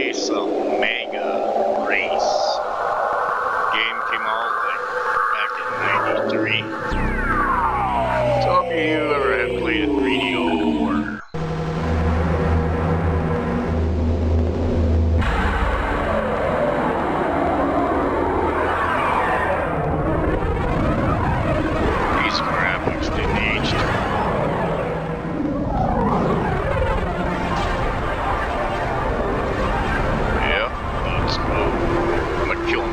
release of Mega Race. Game came out like back in '93. So if you ever had played it radio or these graphics didn't age too well. Yeah, let's go. I'm gonna kill him.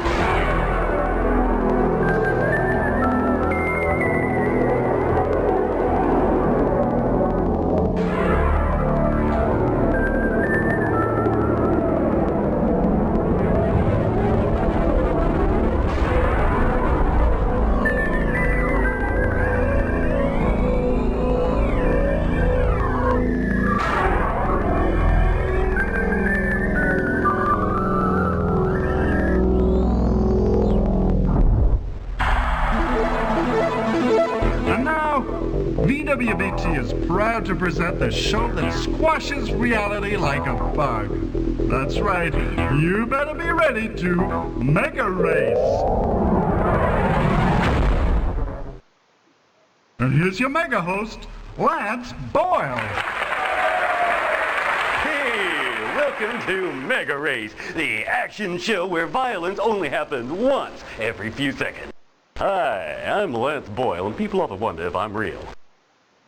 VWBT is proud to present the show that squashes reality like a bug. That's right, you better be ready to Megarace. And here's your mega host, Lance Boyle. Hey, welcome to Megarace, the action show where violence only happens once every few seconds. Hi, I'm Lance Boyle, and people often wonder if I'm real.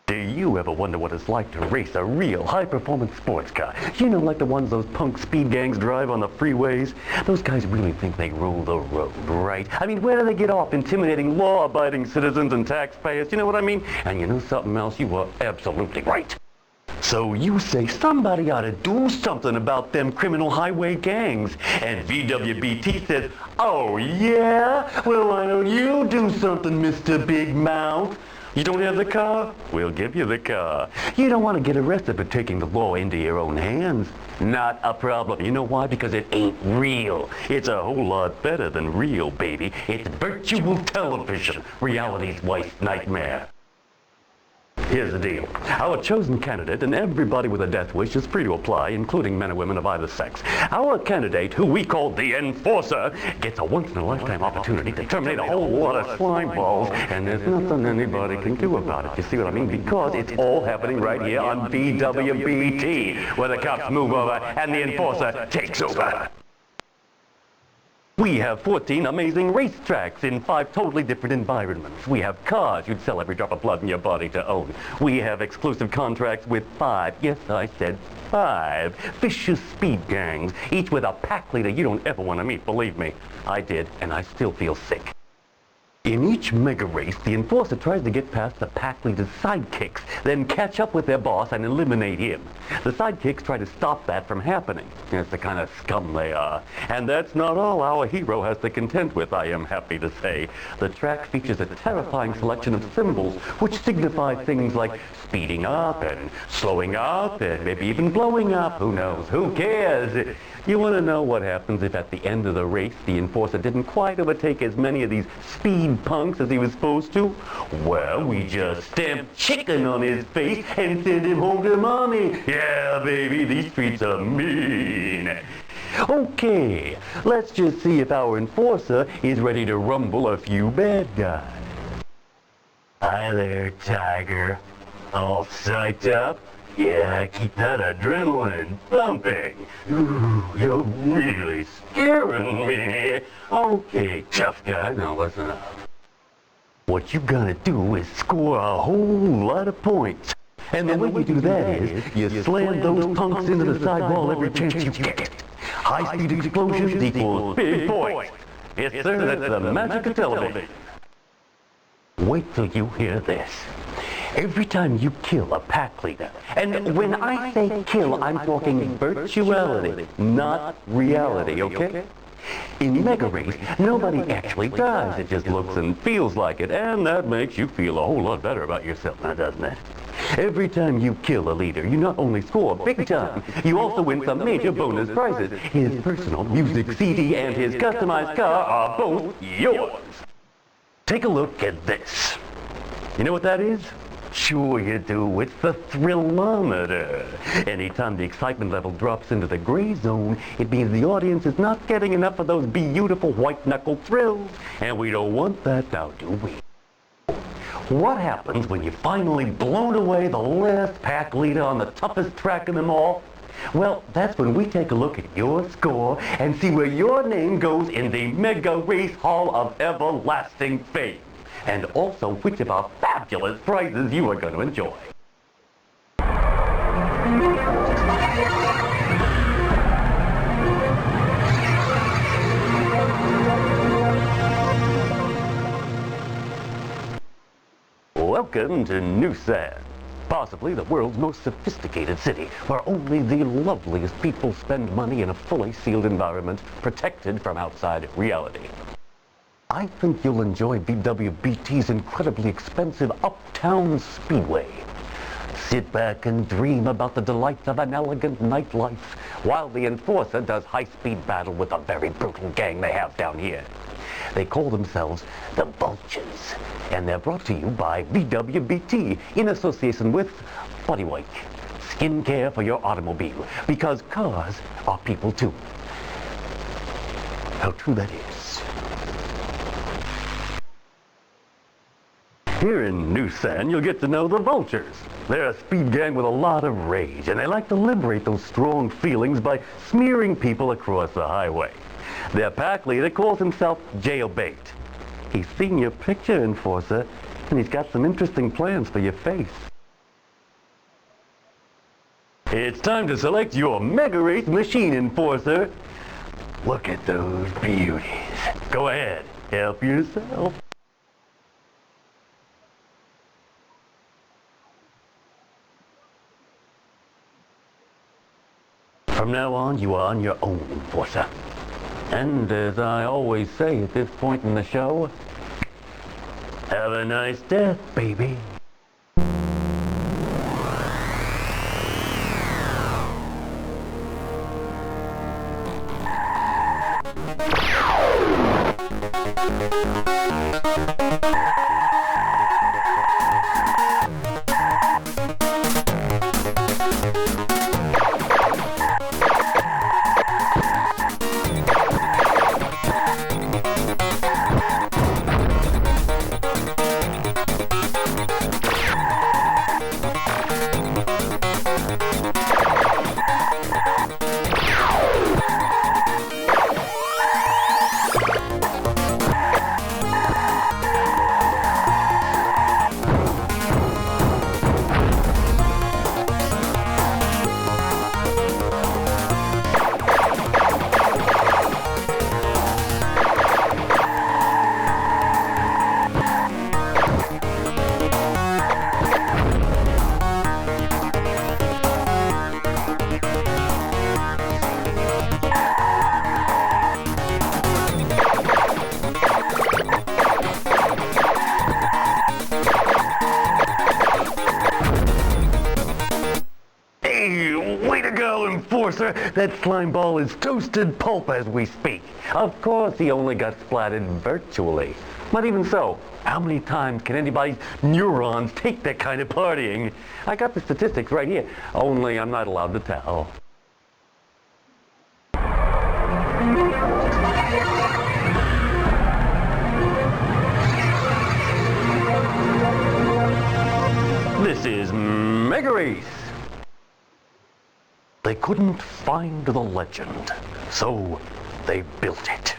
Do you ever wonder what it's like to race a real high-performance sports car? You know, like the ones those punk speed gangs drive on the freeways? Those guys really think they rule the road, right? I mean, where do they get off intimidating law-abiding citizens and taxpayers? You know what I mean? And you know something else? You are absolutely right. So you say somebody ought to do something about them criminal highway gangs. And VWBT says, oh yeah? Well, why don't you do something, Mr. Big Mouth? You don't have the car? We'll give you the car. You don't want to get arrested for taking the law into your own hands? Not a problem. You know why? Because it ain't real. It's a whole lot better than real, baby. It's virtual television, reality's worst nightmare. Here's the deal. Our chosen candidate, and everybody with a death wish, is free to apply, including men and women of either sex. Our candidate, who we call the Enforcer, gets a once-in-a-lifetime opportunity to terminate a whole lot of slime balls, and there's nothing anybody can do about it. You see what I mean? Because it's all happening right here on VWBT, where the cops move over and the Enforcer takes over. We have 14 amazing racetracks in 5 totally different environments. We have cars you'd sell every drop of blood in your body to own. We have exclusive contracts with 5, yes, I said 5, vicious speed gangs, each with a pack leader you don't ever want to meet, believe me. I did, and I still feel sick. In each mega race, the Enforcer tries to get past the pack leader's sidekicks, then catch up with their boss and eliminate him. The sidekicks try to stop that from happening. That's the kind of scum they are. And that's not all our hero has to contend with, I am happy to say. The track features a terrifying selection of symbols, which signify things like speeding up and slowing up and maybe even blowing up. Who knows? Who cares? You want to know what happens if at the end of the race the Enforcer didn't quite overtake as many of these speed punks as he was supposed to? Well, we just stamp chicken on his face and send him home to mommy. Yeah, baby, these streets are mean. Okay, let's just see if our Enforcer is ready to rumble a few bad guys. Hi there, Tiger. All psyched up? Yeah, keep that adrenaline pumping. Ooh, you're really scaring me. Okay, tough guy, now listen up. What you gotta do is score a whole lot of points. And the way you do that is, you slam those punks into the sidewall every chance you get. High-speed explosions equals big points. Yes, sir, that's the magic of television. Wait till you hear this. Every time you kill a pack leader, and when I say kill, I'm talking virtuality, not reality, okay? In Mega Race, nobody actually dies. It just looks and feels like it, and that makes you feel a whole lot better about yourself now, doesn't it? Every time you kill a leader, you not only score big time, you also win some major bonus prizes. His personal music CD and his customized car are both yours. Take a look at this. You know what that is? Sure you do. It's the thrillometer. Anytime the excitement level drops into the gray zone, it means the audience is not getting enough of those beautiful white-knuckle thrills. And we don't want that now, do we? What happens when you finally blown away the last pack leader on the toughest track in them all? Well, that's when we take a look at your score and see where your name goes in the Megarace Hall of Everlasting Fame. And also which of our fabulous prizes you are going to enjoy. Welcome to New Sand, possibly the world's most sophisticated city, where only the loveliest people spend money in a fully sealed environment, protected from outside reality. I think you'll enjoy BWBT's incredibly expensive Uptown Speedway. Sit back and dream about the delights of an elegant nightlife, while the Enforcer does high-speed battle with a very brutal gang they have down here. They call themselves the Vultures, and they're brought to you by BWBT in association with Body White, skincare for your automobile, because cars are people too. How true that is. Here in New Sand, you'll get to know the Vultures. They're a speed gang with a lot of rage, and they like to liberate those strong feelings by smearing people across the highway. Their pack leader calls himself Jailbait. He's seen your picture, Enforcer, and he's got some interesting plans for your face. It's time to select your Megarace machine, Enforcer. Look at those beauties. Go ahead, help yourself. From now on, you are on your own, Enforcer. And as I always say at this point in the show, have a nice death, baby. Enforcer, that slime ball is toasted pulp as we speak. Of course he only got splatted virtually. But even so, how many times can anybody's neurons take that kind of partying? I got the statistics right here, only I'm not allowed to tell. This is Megarace. They couldn't find the legend, so they built it.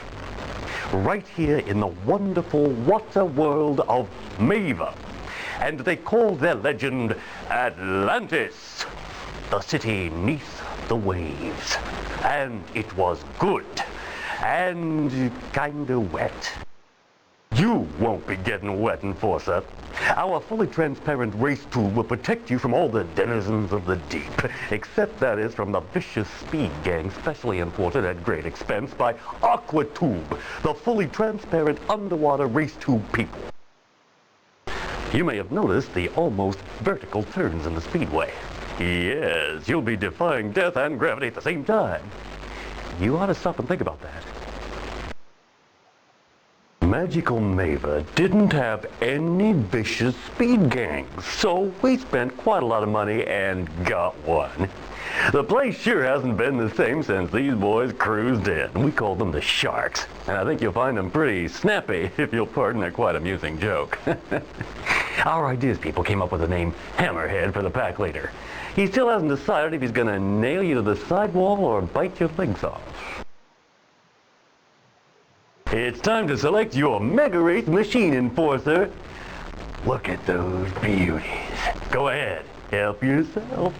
Right here in the wonderful water world of Mava. And they called their legend Atlantis, the city neath the waves. And it was good, and kinda wet. You won't be getting wet, Enforcer. Our fully transparent race tube will protect you from all the denizens of the deep, except that is from the vicious speed gang specially imported at great expense by Aqua Tube, the fully transparent underwater race tube people. You may have noticed the almost vertical turns in the speedway. Yes, you'll be defying death and gravity at the same time. You ought to stop and think about that. Magical Mava didn't have any vicious speed gangs, so we spent quite a lot of money and got one. The place sure hasn't been the same since these boys cruised in. We call them the Sharks, and I think you'll find them pretty snappy, if you'll pardon a quite amusing joke. Our ideas people came up with the name Hammerhead for the pack leader. He still hasn't decided if he's gonna nail you to the sidewall or bite your legs off. It's time to select your Megarace machine enforcer. Look at those beauties. Go ahead, help yourself.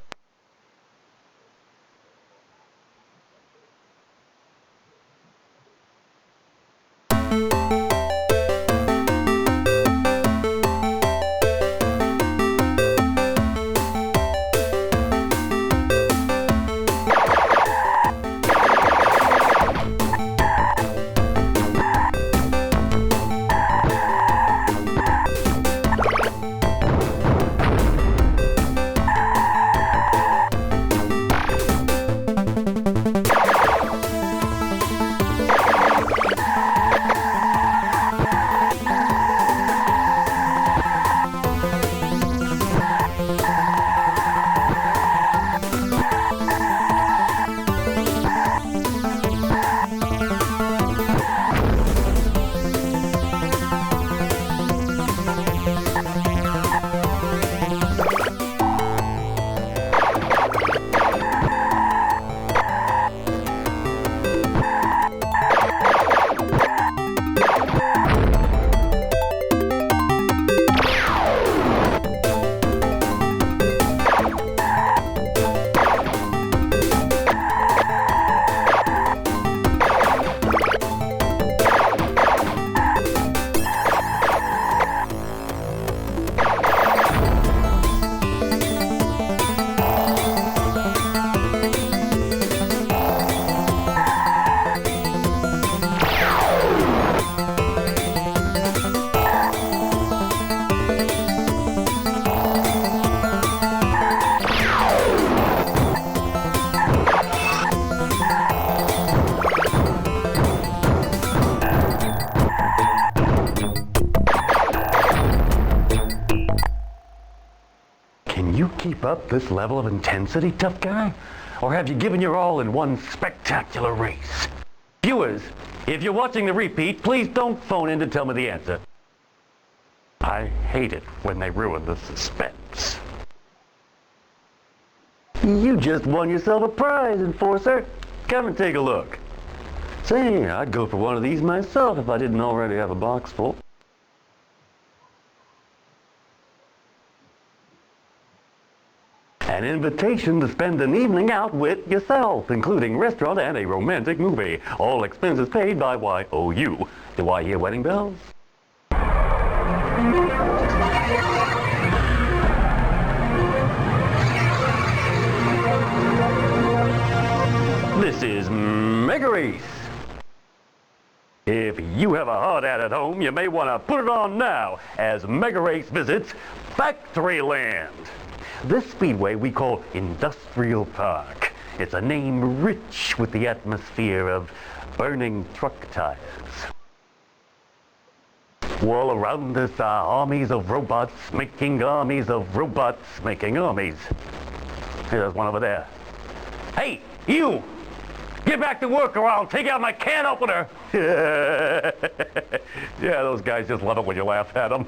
Can you keep up this level of intensity, tough guy? Or have you given your all in one spectacular race? Viewers, if you're watching the repeat, please don't phone in to tell me the answer. I hate it when they ruin the suspense. You just won yourself a prize, Enforcer. Come and take a look. Say, I'd go for one of these myself if I didn't already have a box full. An invitation to spend an evening out with yourself, including restaurant and a romantic movie. All expenses paid by YOU. Do I hear wedding bells? This is Megarace. If you have a hot ad at home, you may want to put it on now as Megarace visits Factoryland. This speedway we call Industrial Park. It's a name rich with the atmosphere of burning truck tires. All around us are armies of robots making armies of robots making armies. There's one over there. Hey, you! Get back to work or I'll take out my can opener! Yeah, those guys just love it when you laugh at them.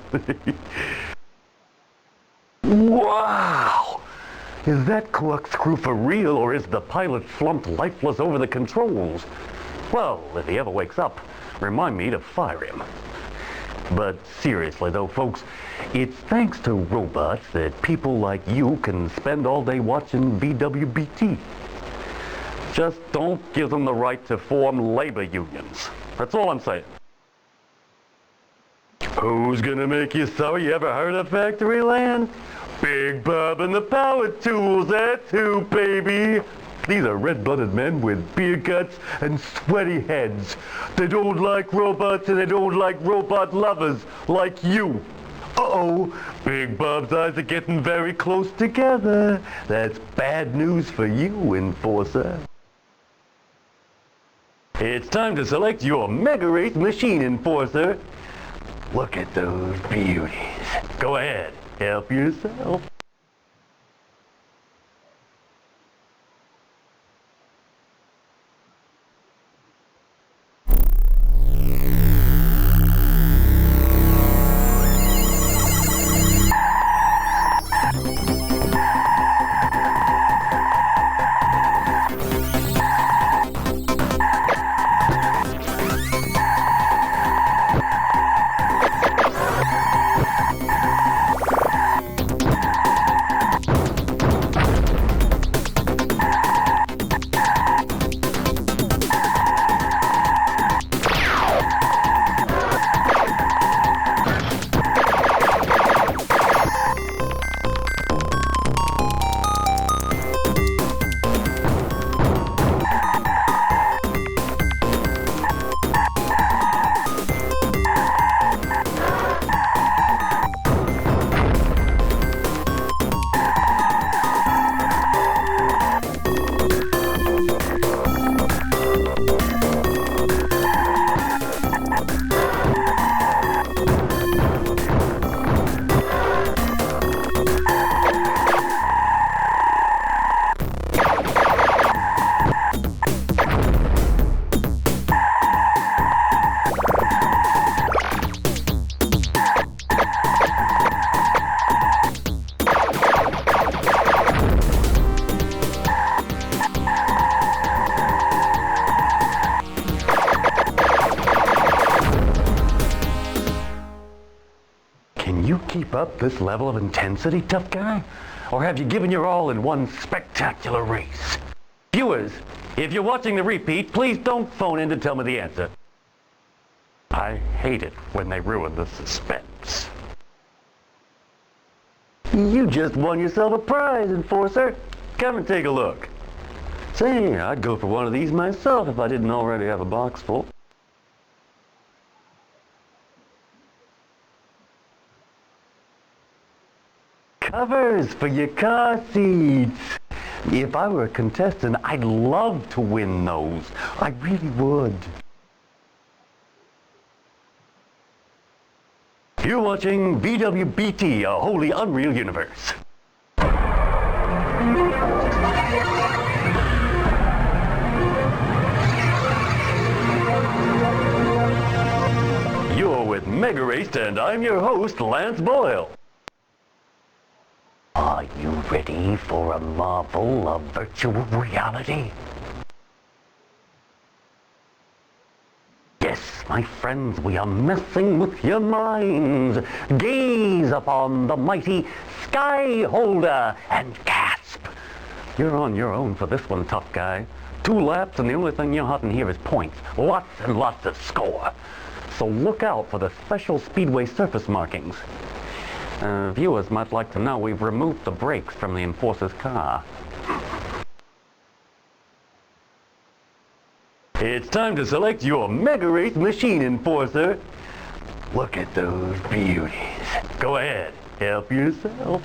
Wow! Is that corkscrew for real, or is the pilot slumped lifeless over the controls? Well, if he ever wakes up, remind me to fire him. But seriously though, folks, it's thanks to robots that people like you can spend all day watching VWBT. Just don't give them the right to form labor unions. That's all I'm saying. Who's gonna make you sorry you ever heard of Factoryland? Big Bob and the Power Tools, that's who, baby. These are red-blooded men with beer guts and sweaty heads. They don't like robots and they don't like robot lovers like you. Uh-oh, Big Bob's eyes are getting very close together. That's bad news for you, Enforcer. It's time to select your Megarace machine enforcer. Look at those beauties. Go ahead, help yourself. Can you keep up this level of intensity, tough guy? Or have you given your all in one spectacular race? Viewers, if you're watching the repeat, please don't phone in to tell me the answer. I hate it when they ruin the suspense. You just won yourself a prize, Enforcer. Come and take a look. Say, I'd go for one of these myself if I didn't already have a box full. Covers for your car seats. If I were a contestant, I'd love to win those. I really would. You're watching VWBT, a wholly unreal universe. You're with Megarace, and I'm your host, Lance Boyle. Are you ready for a marvel of virtual reality? Yes, my friends, we are messing with your minds. Gaze upon the mighty Sky Holder and gasp. You're on your own for this one, tough guy. 2 laps and the only thing you're hunting here is points. Lots and lots of score. So look out for the special speedway surface markings. Viewers might like to know we've removed the brakes from the Enforcer's car. It's time to select your Megarace machine enforcer. Look at those beauties. Go ahead, help yourself.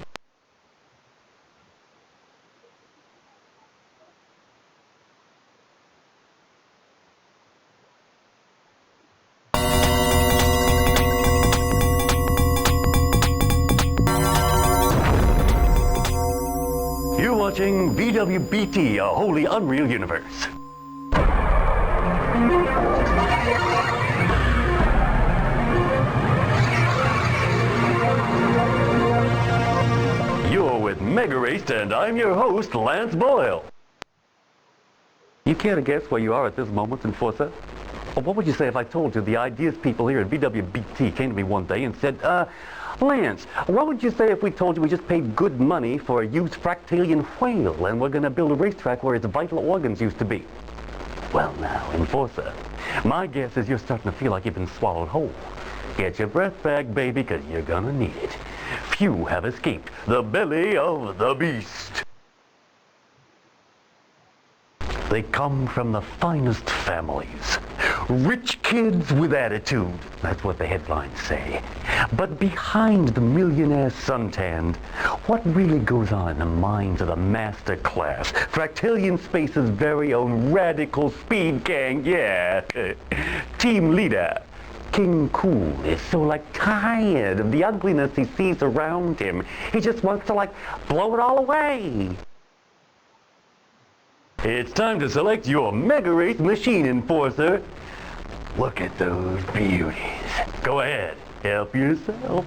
You're watching VWBT, a wholly unreal universe. You're with Megarace, and I'm your host, Lance Boyle. You care to guess where you are at this moment, Enforcer? Or what would you say if I told you the ideas people here at VWBT came to me one day and said, Lance, what would you say if we told you we just paid good money for a used fractalian whale and we're going to build a racetrack where its vital organs used to be? Well now, Enforcer, my guess is you're starting to feel like you've been swallowed whole. Get your breath back, baby, because you're going to need it. Few have escaped the belly of the beast. They come from the finest families. Rich kids with attitude. That's what the headlines say. But behind the millionaire suntanned, what really goes on in the minds of the master class? Fractillion Space's very own radical speed gang, yeah. Team leader. King Cool is so tired of the ugliness he sees around him. He just wants to blow it all away. It's time to select your Megarace machine enforcer. Look at those beauties. Go ahead, help yourself.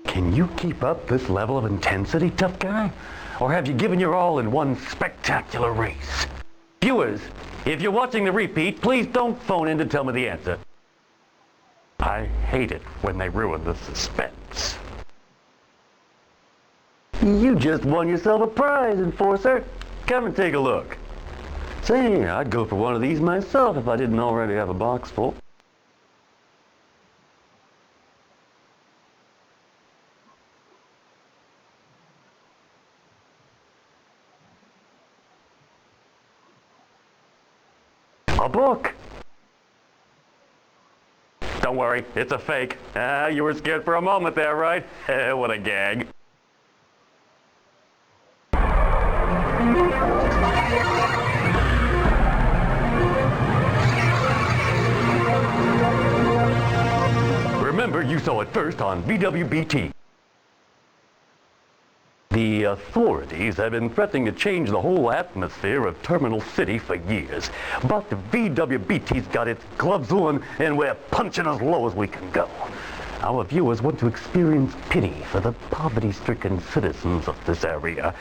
Can you keep up this level of intensity, tough guy? Or have you given your all in one spectacular race? Viewers, if you're watching the repeat, please don't phone in to tell me the answer. I hate it when they ruin the suspense. You just won yourself a prize, Enforcer. Come and take a look. Say, I'd go for one of these myself if I didn't already have a box full. A book! Don't worry, it's a fake. You were scared for a moment there, right? What a gag. Remember, you saw it first on VWBT. The authorities have been threatening to change the whole atmosphere of Terminal City for years. But the VWBT's got its gloves on, and we're punching as low as we can go. Our viewers want to experience pity for the poverty-stricken citizens of this area,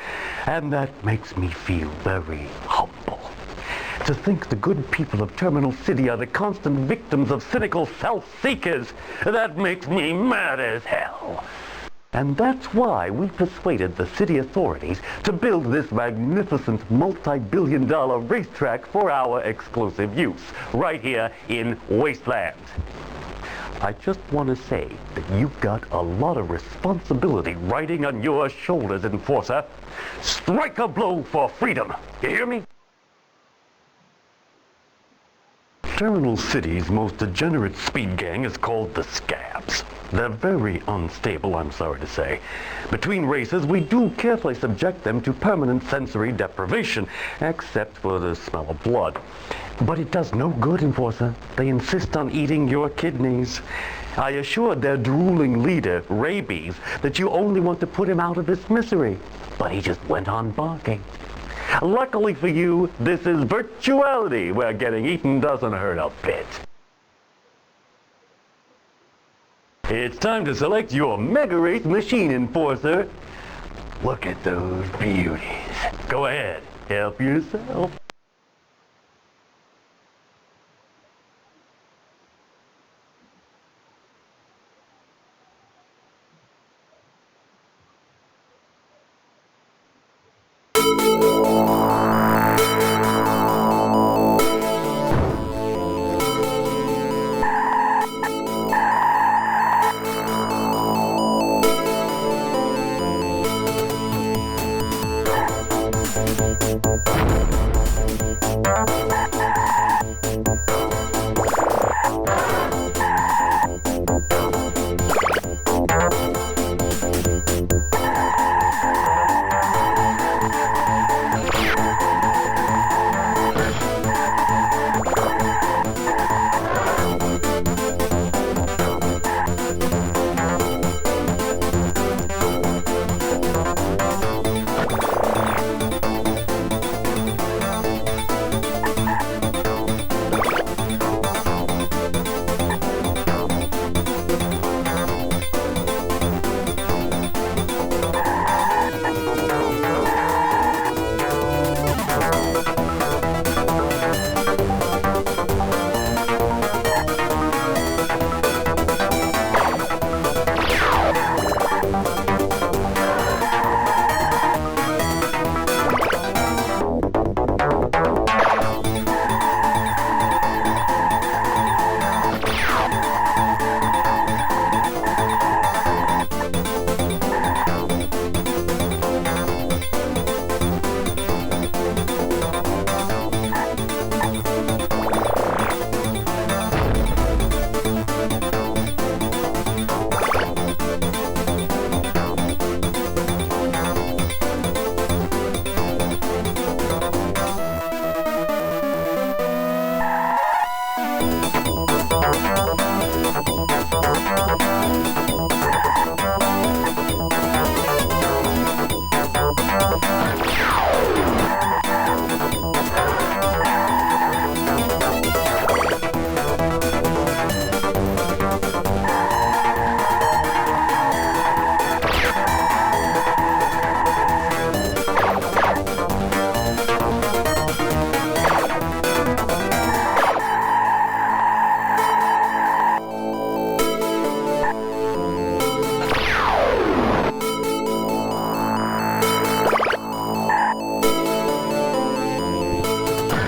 and that makes me feel very humble. To think the good people of Terminal City are the constant victims of cynical self-seekers, that makes me mad as hell. And that's why we persuaded the city authorities to build this magnificent multi-billion-dollar racetrack for our exclusive use, right here in Wasteland. I just want to say that you've got a lot of responsibility riding on your shoulders, Enforcer. Strike a blow for freedom. You hear me? Terminal City's most degenerate speed gang is called the Scabs. They're very unstable, I'm sorry to say. Between races, we do carefully subject them to permanent sensory deprivation, except for the smell of blood. But it does no good, Enforcer. They insist on eating your kidneys. I assured their drooling leader, Rabies, that you only want to put him out of his misery. But he just went on barking. Luckily for you, this is virtuality, where getting eaten doesn't hurt a bit. It's time to select your Megarace machine enforcer. Look at those beauties. Go ahead, help yourself.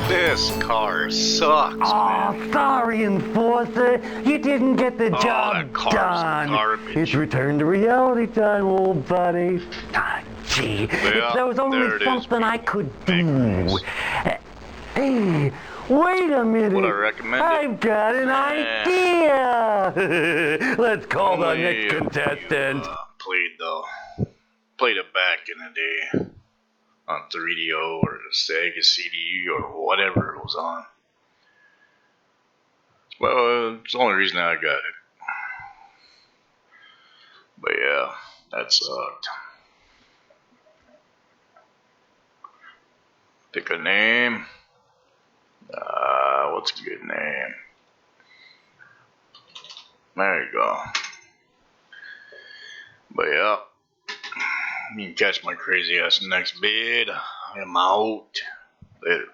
This car sucks, Oh, man. sorry, enforcer. You didn't get the job that car's done. garbage. It's return to reality time, old buddy. Ah, gee, Yeah, if there was there only it is, something I could do. Megarace. Hey, wait a minute. Would I recommend it? I've got an idea. Let's call the Only next if contestant. You, played it back in the day on 3DO or the Sega CD or whatever it was on. Well, it's the only reason I got it. But yeah, that sucked. Pick a name. What's a good name? There you go. But yeah, you can catch my crazy ass next vid. I'm out. Later.